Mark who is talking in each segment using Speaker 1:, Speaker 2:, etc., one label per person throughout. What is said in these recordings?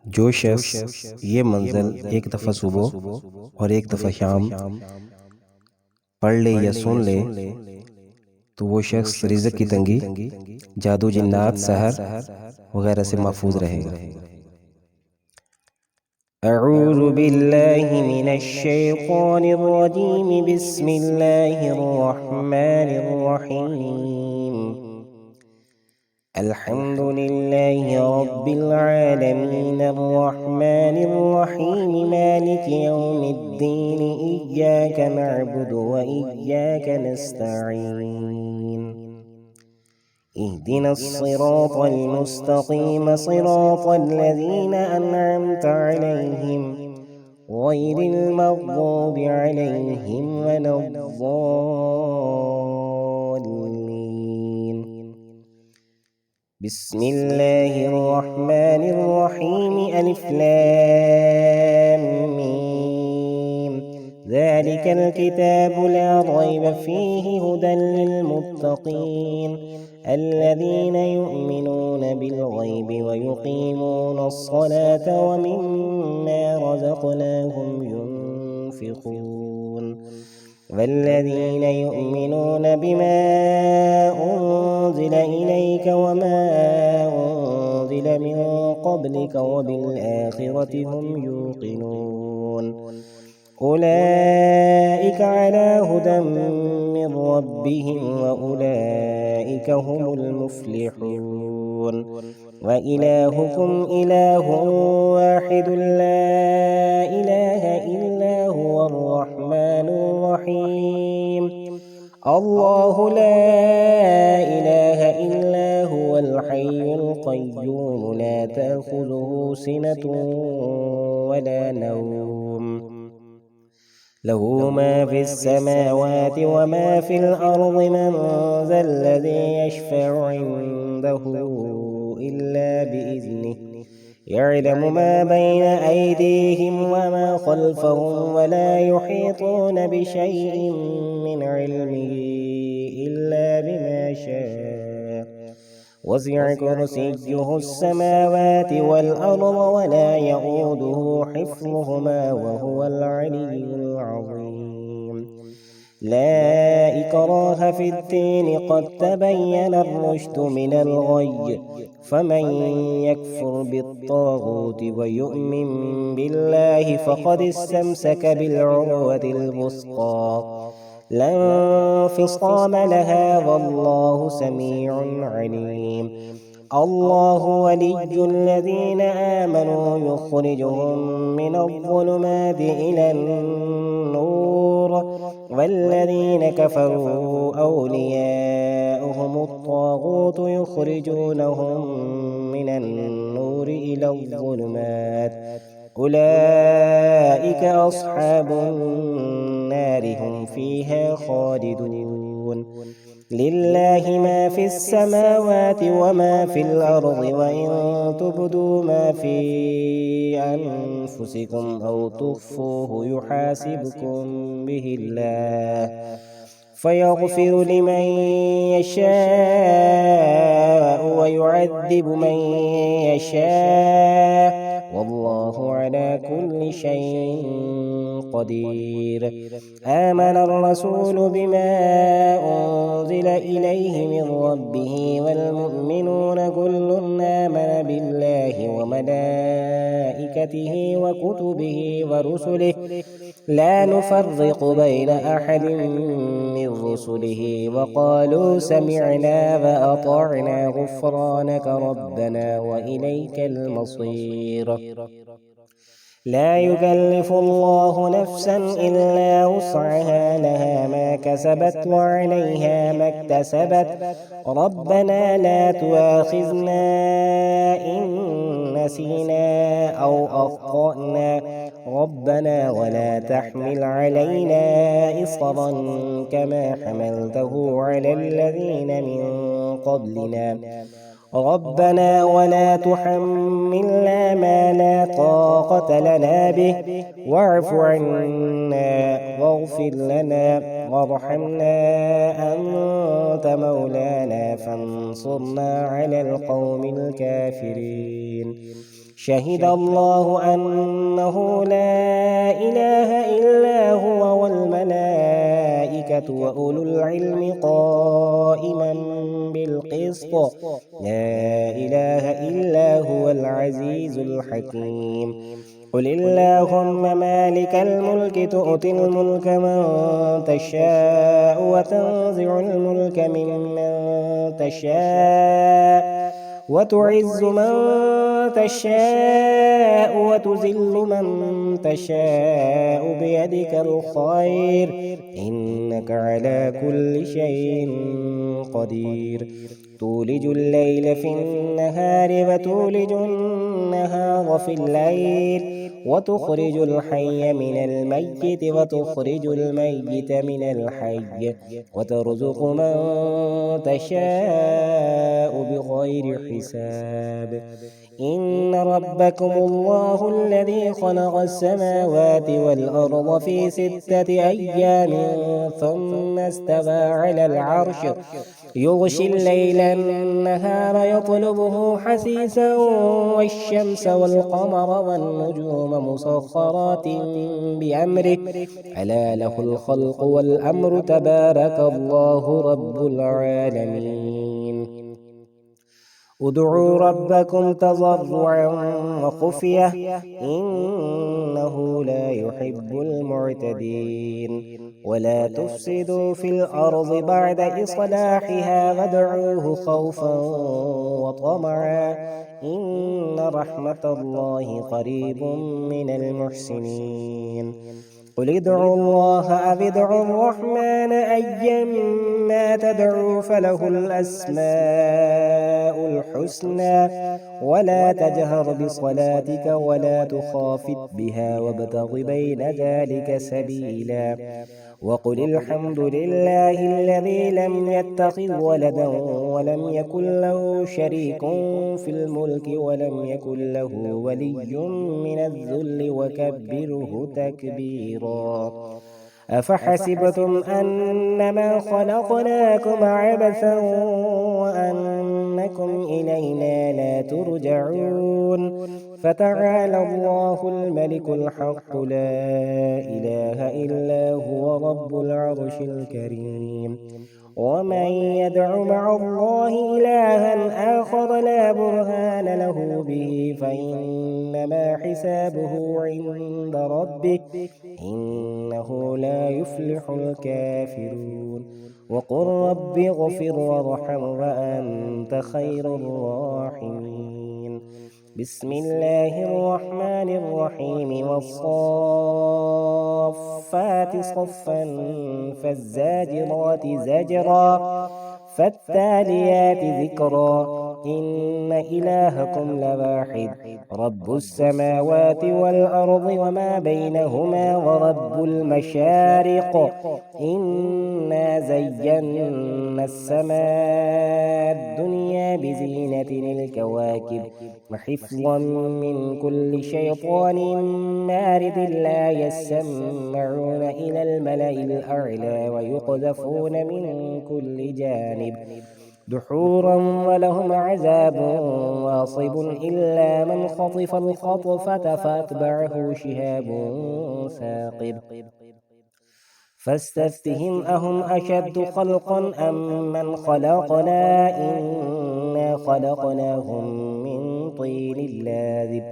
Speaker 1: जो शख्स ये मंजिल एक दफ़ा सुबह और एक दफ़ा शाम पढ़ ले या सुन ले तो वो शख्स रिज़्क की तंगी, जादू जिन्नात, सहर वगैरह से महफूज रहेगा। अऊज़ु बिल्लाहि मिनश शैतानिर रजीम, बिस्मिल्लाहिर रहमानिर रहीम। अल्हम्दुलिल्लाहि रब्बिल आलमीन, अर्रहमानिर रहीम, मालिकि यौमिद्दीन, इय्याका नअबुदु व इय्याका नस्तईन। इहदिनस सिरातल मुस्तक़ीम, सिरातल लज़ीना अनअमत अलैहिम, गैरिल मग़्दूबि अलैहिम वलद्दाल्लीन। बिस्मिल्लाहिर रहमानिर रहीम। अलिफ लाम मीम। ज़ालिकल किताबु ला रैब फ़ीहि हुदल लिलमुत्तक़ीन, الذين يؤمنون بالغيب ويقيمون الصلاة ومما رزقناهم ينفقون، والذين يؤمنون بما أنزل إليك وما أنزل من قبلك وبالآخرة هم يوقنون، أولئك على هدى من ربهم وأولئك هم المفلحون. وإلهكم إله واحد لا إله إلا هو الرحمن الرحيم. الله لا إله إلا هو الحي القيوم، لا تأخذه سنة ولا نوم، له ما في السماوات وما في الأرض. من ذا الذي يشفع عنده إلا بإذنه، يعلم ما بين أيديهم وما خلفهم، ولا يحيطون بشيء من علمه إلا بما شاء، وسع كرسيه السماوات والأرض ولا يئوده حفظهما وهو العلي العظيم. لا إكراه في الدين، قد تبين الرشد من الغي، فمن يكفر بالطاغوت ويؤمن بالله فقد استمسك بالعروة الوثقى، لا انفصام لها، والله سميع عليم. الله ولي الذين آمنوا، يخرجهم من الظلمات إلى النور، والذين كفروا أولياؤهم الطاغوت، يخرجونهم من النور إلى الظلمات، أولئك أصحاب النار، هم فيها خالدون. لله ما في السماوات وما في الأرض، وإن تبدوا ما في أنفسكم أو تخفوه يحاسبكم به الله، فيغفر لمن يشاء ويعذب من يشاء، والله على كل شيء قدير. آمن الرسول بما أنزل إليه من ربه والمؤمنون، كل آمن بالله وملائكته وكتبه ورسله، لا نفرق بين أحد من رسله، وقالوا سمعنا وأطعنا، غفرانك ربنا وإليك المصير. لا يكلف الله نفسا إلا وسعها، لها ما كسبت وعليها ما اكتسبت، ربنا لا تؤاخذنا إن نسينا أو أخطأنا، ربنا ولا تحمل علينا إصرا كما حملته على الذين من قبلنا، ربنا ولا تحملنا ما لا
Speaker 2: لا طاقة لنا به، واعف عنا واغفر لنا وارحمنا، أنت مولانا فانصرنا على القوم الكافرين. شهد الله أنه لا إله إلا هو والملائكة وأولو العلم قائما بالقسط، لا إله إلا هو العزيز الحكيم. قل اللهم مالك الملك تؤتي الملك من تشاء وتنزع الملك ممن تشاء وتعز من تشاء وتذل من تشاء بيدك الخير، إنك على كل شيء قدير. تولج الليل في النهار وتولج النهار في الليل، وتخرج الحي من الميت وتخرج الميت من الحي، وترزق من تشاء بغير حساب. إن ربكم الله الذي خلق السماوات والأرض في 6 أيام ثم استوى على العرش، يغشي الليل النهار يطلبه حثيثا، والشمس والقمر والنجوم مسخرات بأمره، ألا له الخلق والأمر، تبارك الله رب العالمين. ادعوا ربكم تضرعا وخفية، إنه لا يحب المعتدين. ولا تفسدوا في الأرض بعد إصلاحها وادعوه خوفا وطمعا، إن رحمة الله قريب من المحسنين. قل ادعوا الله أو ادعوا الرحمن، أيما تدعوا فله الأسماء الحسنى، ولا تجهر بصلاتك ولا تخافت بها وابتغ بين ذلك سبيلا. وقل الحمد لله الذي لم يتخذ ولدا ولم يكن له شريك في الملك ولم يكن له ولي من الذل وكبره تكبيرا. أفحسبتم أنما خلقناكم عبثا وأنكم إلينا لا ترجعون، فتعالى الله الملك الحق لا إله إلا هو رب العرش الكريم. ومن يدع مع الله إلها آخر لا برهان له به فإنما حسابه عند ربه، إنه لا يفلح الكافرون. وقل رب اغفر وارحم وأنت خير الراحمين. بسم الله الرحمن الرحيم. والصافات صفا فالزاجرات زجرا فالتاليات ذكرا، إن إلهكم لواحد، رب السماوات والأرض وما بينهما ورب المشارق. إنا زينا السماء الدنيا بزينة الكواكب وحفظا من كل شيطان مارد، لا يسمعون إلى الملأ الأعلى ويقذفون من كل جانب دحورا ولهم عذاب واصب، إلا من خطف الخطفة فأتبعه شهاب ثاقب. فاستفتهم أهم أشد خلقا أم من خلقنا، إنا خلقناهم من طين لازب.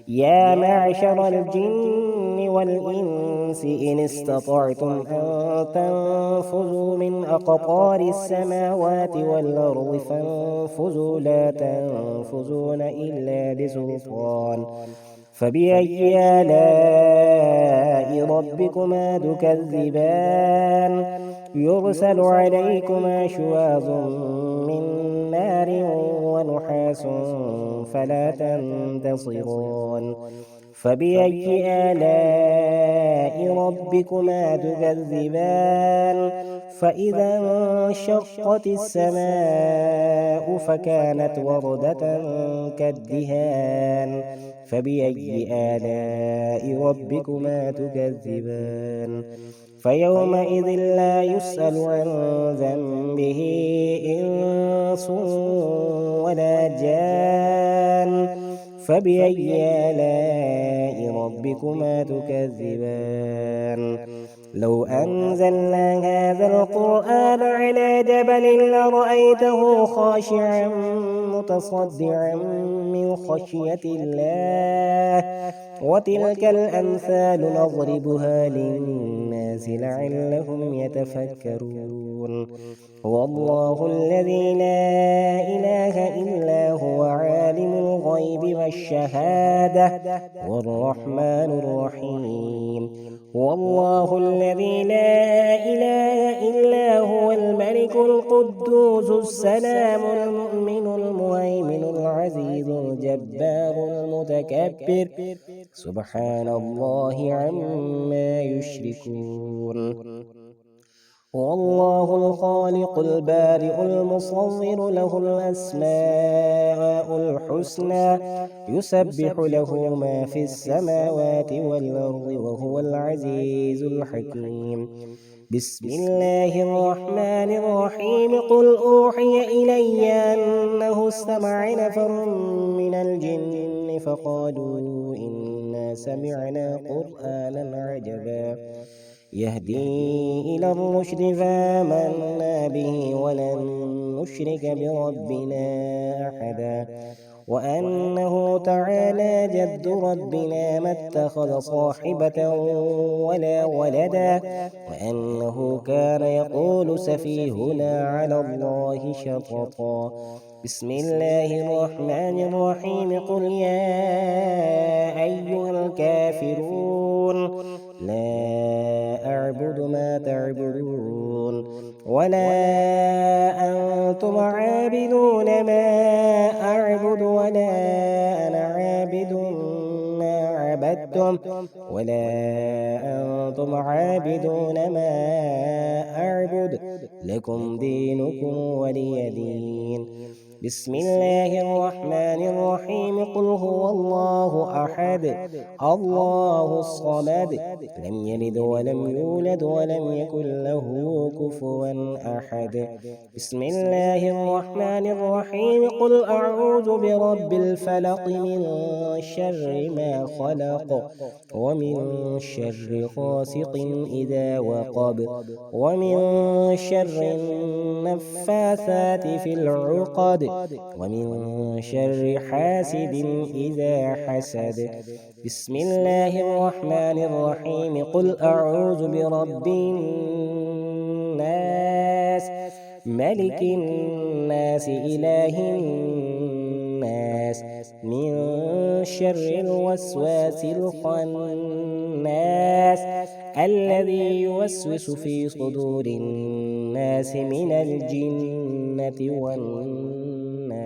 Speaker 2: يا معشر الجن والإنس إن استطعتم أن تنفذوا من أقطار السماوات والأرض فانفذوا، لا تنفذون إلا بسلطان. فبأي آلاء ربكما تكذبان؟ يرسل عليكما شواظ من نار ونحاس فلا تنتصران. فبأي آلاء ربكما تكذبان؟ فإذا انشقت السماء فكانت وردة كالدهان، فبأي آلاء ربكما تكذبان فيومئذ لا يسأل عن ذنبه إنس ولا جان فبأي آلاء ربكما تكذبان لو أنزلنا هذا القرآن على جبل لرأيته خاشعا متصدعا من خشية الله وتلك الأمثال نضربها للناس لعلهم يتفكرون هو الله الذي لا إله إلا هو عالم الغيب والشهادة والرحمن الرحيم هو الله الذي لا إله إلا هو الملك القدوس السلام المؤمن المهيمن العزيز الجبار المتكبر سبحان الله عما يشركون هو الله الخالق البارئ المصور له الأسماء الحسنى يسبح له ما في السماوات والأرض وهو العزيز الحكيم بسم الله الرحمن الرحيم قل أوحي إلي أنه استمع نفر من الجن فقالوا إنا سمعنا قرآنا عجبا يهدي إلى الرشد فآمنا به ولن نشرك بربنا أحدا وأنه تعالى جد ربنا ما اتخذ صاحبة ولا ولدا وأنه كان يقول سفيهنا على الله شططا بسم الله الرحمن الرحيم قل يا أيها الكافرون لا أعبد ما تعبدون ولا أنتم عابدون ما أعبد ولا أنا عابد ما عبدتم ولا أنتم عابدون ما أعبد لكم دينكم ولي دين بسم الله الرحمن الرحيم قل هو الله أحد الله الصمد لم يلد ولم يولد ولم يكن له كفوا أحد بسم الله الرحمن الرحيم قل أعوذ برب الفلق من شر ما خلق ومن شر غاسق إذا وقب ومن شر النفاثات في العقد ومن شر حاسد إذا حسد بسم الله الرحمن الرحيم قل أعوذ برب الناس ملك الناس إله الناس من شر الوسواس الخناس الذي يوسوس في صدور الناس من الجنة والناس